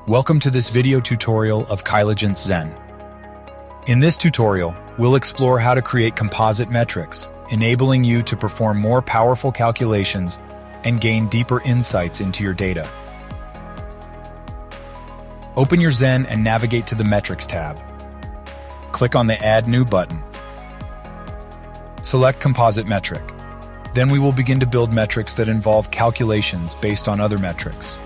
Welcome to this video tutorial of Kyligence Zen. In this tutorial, we'll explore how to create composite metrics, enabling you to perform more powerful calculations and gain deeper insights into your data. Open your Zen and navigate to the Metrics tab. Click on the Add New button. Select Composite Metric. Then we will begin to build metrics that involve calculations based on other metrics.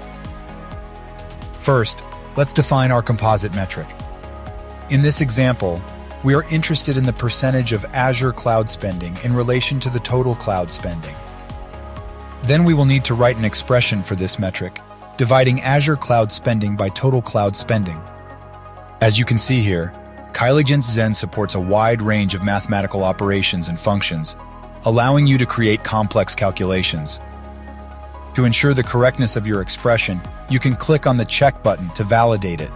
First, let's define our composite metric. In this example, we are interested in the percentage of Azure cloud spending in relation to the total cloud spending. Then we will need to write an expression for this metric, dividing Azure cloud spending by total cloud spending. As you can see here, Kyligence Zen supports a wide range of mathematical operations and functions, allowing you to create complex calculations. To ensure the correctness of your expression, you can click on the check button to validate it.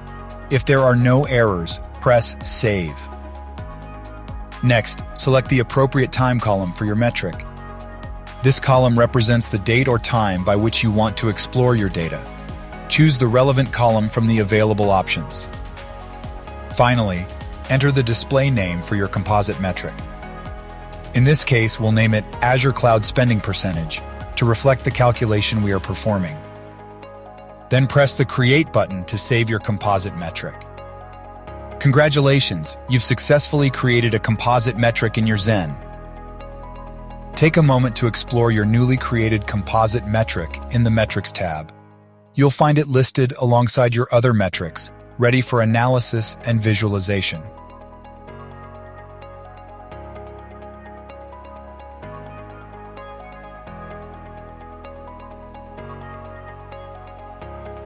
If there are no errors, press Save. Next, select the appropriate time column for your metric. This column represents the date or time by which you want to explore your data. Choose the relevant column from the available options. Finally, enter the display name for your composite metric. In this case, we'll name it Azure Cloud Spending Percentage to reflect the calculation we are performing. Then press the Create button to save your composite metric. Congratulations, you've successfully created a composite metric in your Zen. Take a moment to explore your newly created composite metric in the Metrics tab. You'll find it listed alongside your other metrics, ready for analysis and visualization.